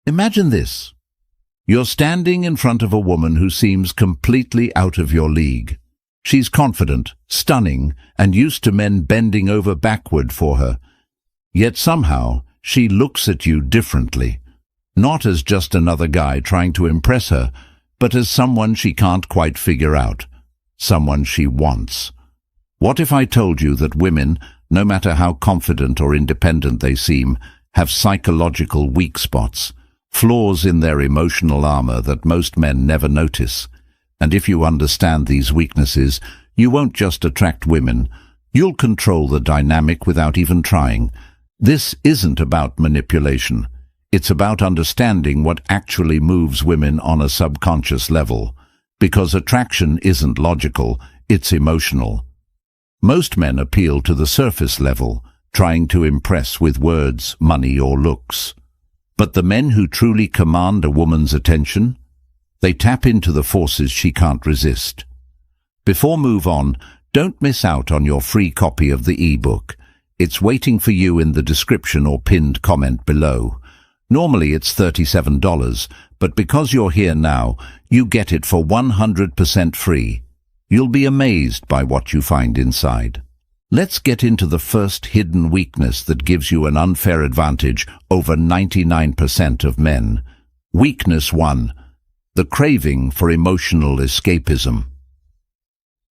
Imagine this. You're standing in front of a woman who seems completely out of your league. She's confident, stunning, and used to men bending over backward for her. Yet somehow, she looks at you differently. Not as just another guy trying to impress her, but as someone she can't quite figure out. Someone she wants. What if I told you that women, no matter how confident or independent they seem, have psychological weak spots, flaws in their emotional armor that most men never notice? And if you understand these weaknesses, you won't just attract women, you'll control the dynamic without even trying. This isn't about manipulation. It's about understanding what actually moves women on a subconscious level. Because attraction isn't logical, it's emotional. Most men appeal to the surface level, trying to impress with words, money, or looks. But the men who truly command a woman's attention, they tap into the forces she can't resist. Before move on, don't miss out on your free copy of the ebook. It's waiting for you in the description or pinned comment below. Normally it's $37, but because you're here now, you get it for 100% free. You'll be amazed by what you find inside. Let's get into the first hidden weakness that gives you an unfair advantage over 99% of men. Weakness 1. The craving for emotional escapism.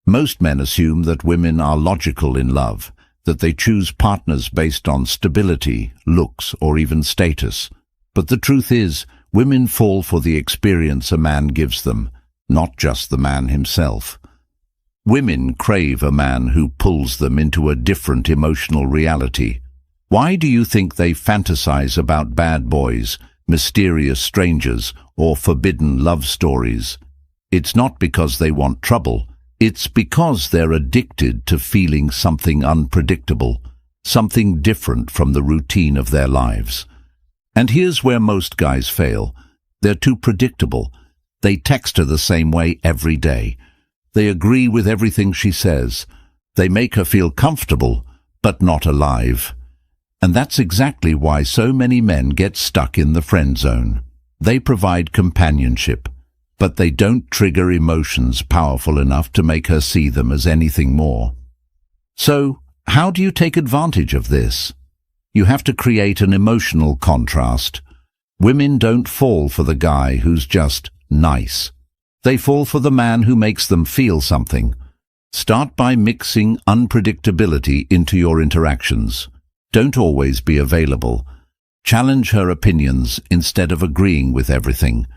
Most men assume that women are logical in love, that they choose partners based on stability, looks, or even status. But the truth is, women fall for the experience a man gives them, not just the man himself. Women crave a man who pulls them into a different emotional reality. Why do you think they fantasize about bad boys, mysterious strangers, or forbidden love stories? It's not because they want trouble. It's because they're addicted to feeling something unpredictable, something different from the routine of their lives. And here's where most guys fail. They're too predictable. They text her the same way every day. They agree with everything she says. They make her feel comfortable, but not alive. And that's exactly why so many men get stuck in the friend zone. They provide companionship, but they don't trigger emotions powerful enough to make her see them as anything more. So, how do you take advantage of this? You have to create an emotional contrast. Women don't fall for the guy who's just nice. They fall for the man who makes them feel something. Start by mixing unpredictability into your interactions. Don't always be available. Challenge her opinions instead of agreeing with everything.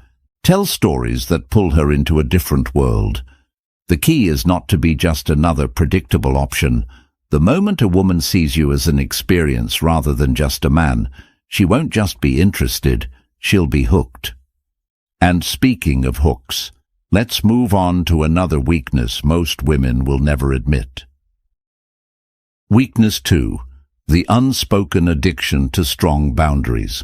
Tell stories that pull her into a different world. The key is not to be just another predictable option. The moment a woman sees you as an experience rather than just a man, she won't just be interested, she'll be hooked. And speaking of hooks, let's move on to another weakness most women will never admit. Weakness 2. The unspoken addiction to strong boundaries.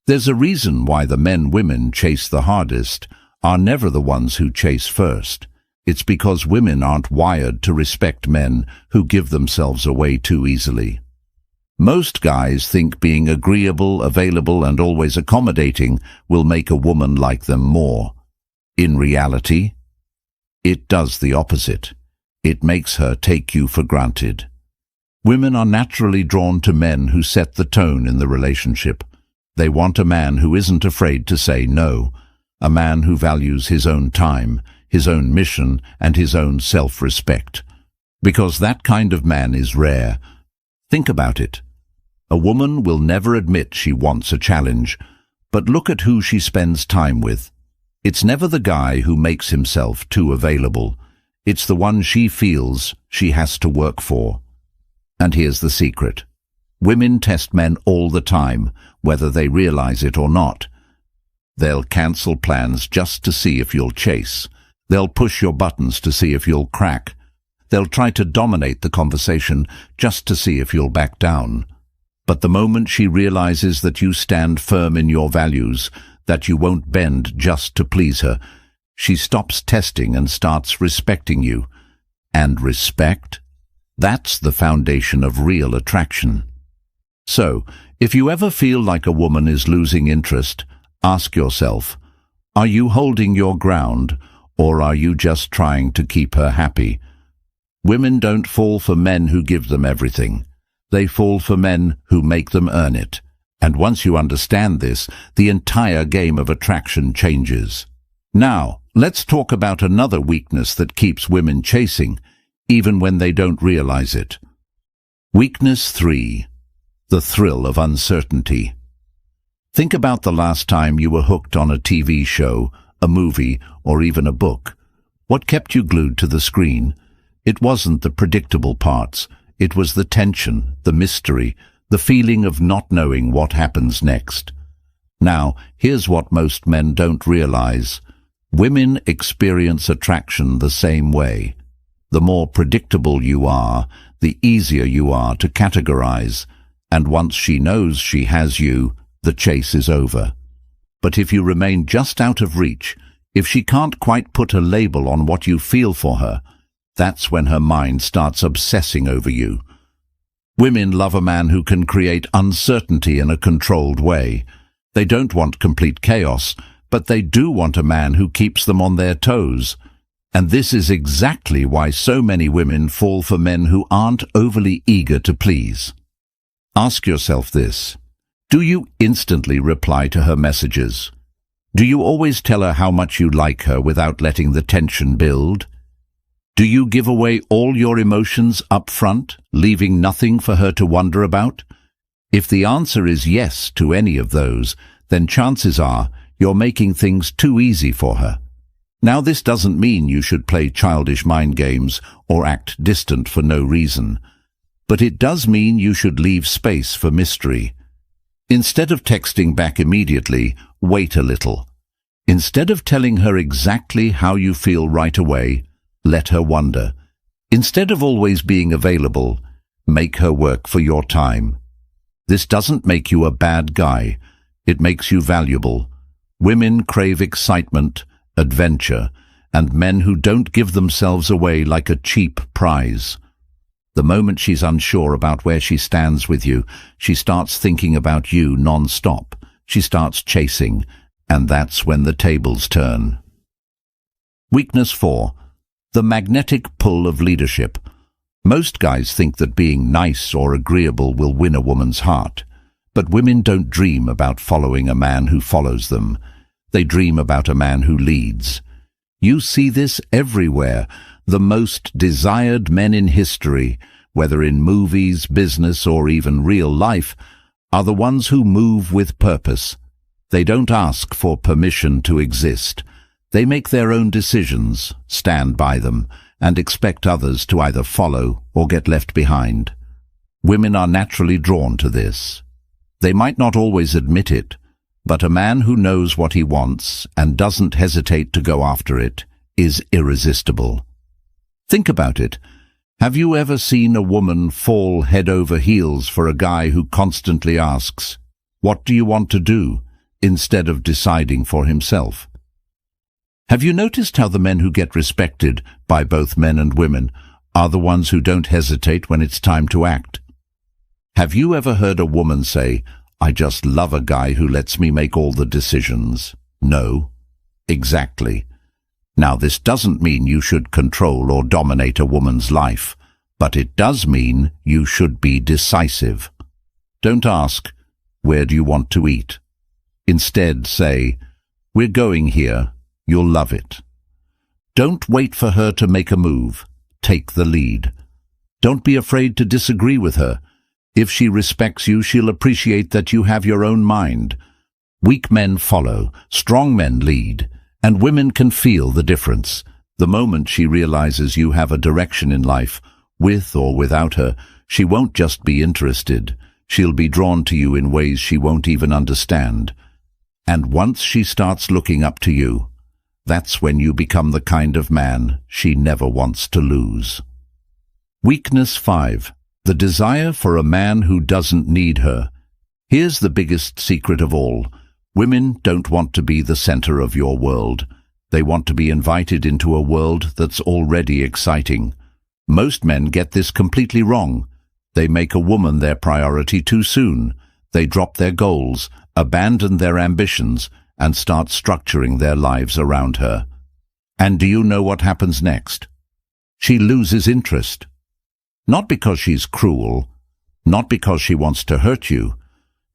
There's a reason why the men women chase the hardest are never the ones who chase first. It's because women aren't wired to respect men who give themselves away too easily. Most guys think being agreeable, available, and always accommodating will make a woman like them more. In reality, it does the opposite. It makes her take you for granted. Women are naturally drawn to men who set the tone in the relationship. They want a man who isn't afraid to say no, a man who values his own time, his own mission, and his own self-respect. Because that kind of man is rare. Think about it. A woman will never admit she wants a challenge, but look at who she spends time with. It's never the guy who makes himself too available. It's the one she feels she has to work for. And here's the secret. Women test men all the time, whether they realize it or not. They'll cancel plans just to see if you'll chase. They'll push your buttons to see if you'll crack. They'll try to dominate the conversation just to see if you'll back down. But the moment she realizes that you stand firm in your values, that you won't bend just to please her, she stops testing and starts respecting you. And respect? That's the foundation of real attraction. So, if you ever feel like a woman is losing interest, Ask yourself, are you holding your ground, or are you just trying to keep her happy? Women don't fall for men who give them everything. They fall for men who make them earn it. And once you understand this, the entire game of attraction changes. Now, let's talk about another weakness that keeps women chasing, even when they don't realize it. Weakness 3. The thrill of uncertainty. Think about the last time you were hooked on a TV show, a movie, or even a book. What kept you glued to the screen? It wasn't the predictable parts. It was the tension, the mystery, the feeling of not knowing what happens next. Now, here's what most men don't realize. Women experience attraction the same way. The more predictable you are, the easier you are to categorize, and once she knows she has you, the chase is over. But if you remain just out of reach, if she can't quite put a label on what you feel for her, that's when her mind starts obsessing over you. Women love a man who can create uncertainty in a controlled way. They don't want complete chaos, but they do want a man who keeps them on their toes. And this is exactly why so many women fall for men who aren't overly eager to please. Ask yourself this. Do you instantly reply to her messages? Do you always tell her how much you like her without letting the tension build? Do you give away all your emotions up front, leaving nothing for her to wonder about? If the answer is yes to any of those, then chances are you're making things too easy for her. Now, this doesn't mean you should play childish mind games or act distant for no reason, but it does mean you should leave space for mystery. Instead of texting back immediately, wait a little. Instead of telling her exactly how you feel right away, let her wonder. Instead of always being available, make her work for your time. This doesn't make you a bad guy. It makes you valuable. Women crave excitement, adventure, and men who don't give themselves away like a cheap prize. The moment she's unsure about where she stands with you, she starts thinking about you non-stop. She starts chasing, and that's when the tables turn. Weakness 4. The magnetic pull of leadership. Most guys think that being nice or agreeable will win a woman's heart, but women don't dream about following a man who follows them. They dream about a man who leads. You see this everywhere. The most desired men in history, whether in movies, business, or even real life, are the ones who move with purpose. They don't ask for permission to exist. They make their own decisions, stand by them, and expect others to either follow or get left behind. Women are naturally drawn to this. They might not always admit it, but a man who knows what he wants and doesn't hesitate to go after it is irresistible. Think about it. Have you ever seen a woman fall head over heels for a guy who constantly asks, "What do you want to do?" instead of deciding for himself? Have you noticed how the men who get respected by both men and women are the ones who don't hesitate when it's time to act? Have you ever heard a woman say, "I just love a guy who lets me make all the decisions"? No. Exactly. Now, this doesn't mean you should control or dominate a woman's life, but it does mean you should be decisive. Don't ask, "Where do you want to eat?" Instead, say, "We're going here. You'll love it." Don't wait for her to make a move. Take the lead. Don't be afraid to disagree with her. If she respects you, she'll appreciate that you have your own mind. Weak men follow, strong men lead, and women can feel the difference. The moment she realizes you have a direction in life, with or without her, she won't just be interested. She'll be drawn to you in ways she won't even understand. And once she starts looking up to you, that's when you become the kind of man she never wants to lose. Weakness 5. The desire for a man who doesn't need her. Here's the biggest secret of all. Women don't want to be the center of your world. They want to be invited into a world that's already exciting. Most men get this completely wrong. They make a woman their priority too soon. They drop their goals, abandon their ambitions, and start structuring their lives around her. And do you know what happens next? She loses interest. Not because she's cruel, not because she wants to hurt you,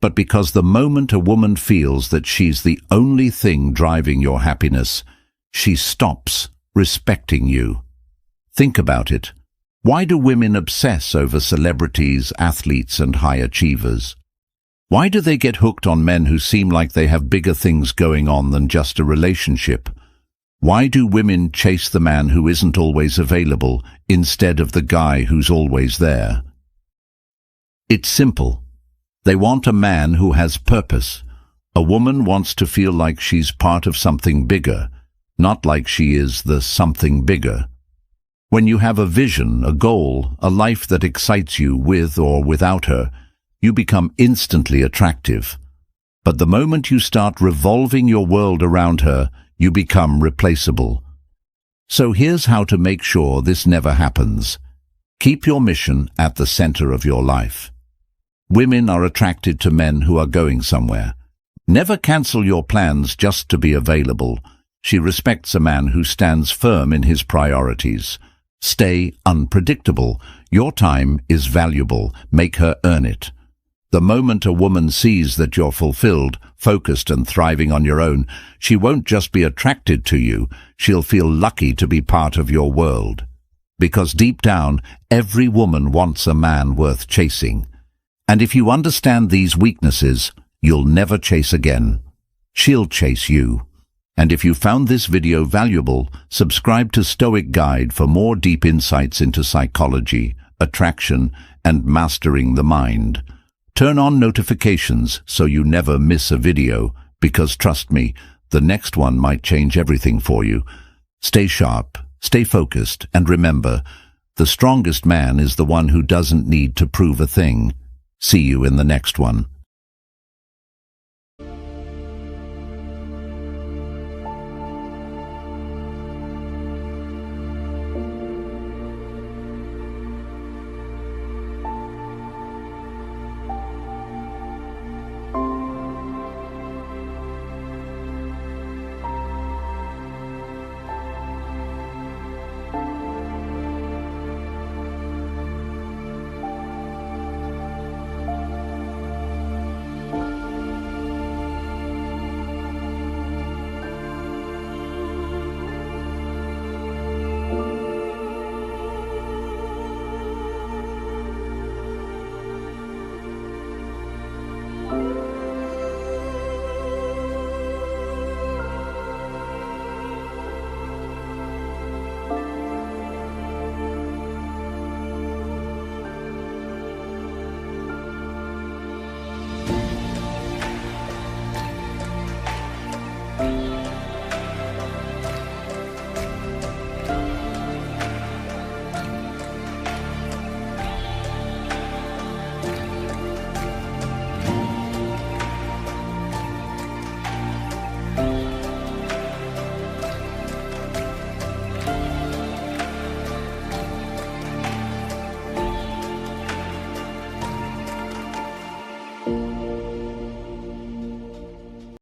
but because the moment a woman feels that she's the only thing driving your happiness, she stops respecting you. Think about it. Why do women obsess over celebrities, athletes, and high achievers? Why do they get hooked on men who seem like they have bigger things going on than just a relationship? Why do women chase the man who isn't always available instead of the guy who's always there? It's simple. They want a man who has purpose. A woman wants to feel like she's part of something bigger, not like she is the something bigger. When you have a vision, a goal, a life that excites you with or without her, you become instantly attractive. But the moment you start revolving your world around her, you become replaceable. So here's how to make sure this never happens. Keep your mission at the center of your life. Women are attracted to men who are going somewhere. Never cancel your plans just to be available. She respects a man who stands firm in his priorities. Stay unpredictable. Your time is valuable. Make her earn it. The moment a woman sees that you're fulfilled, focused, and thriving on your own, she won't just be attracted to you, she'll feel lucky to be part of your world. Because deep down, every woman wants a man worth chasing. And if you understand these weaknesses, you'll never chase again. She'll chase you. And if you found this video valuable, subscribe to Stoic Guide for more deep insights into psychology, attraction, and mastering the mind. Turn on notifications so you never miss a video, because trust me, the next one might change everything for you. Stay sharp, stay focused, and remember, the strongest man is the one who doesn't need to prove a thing. See you in the next one.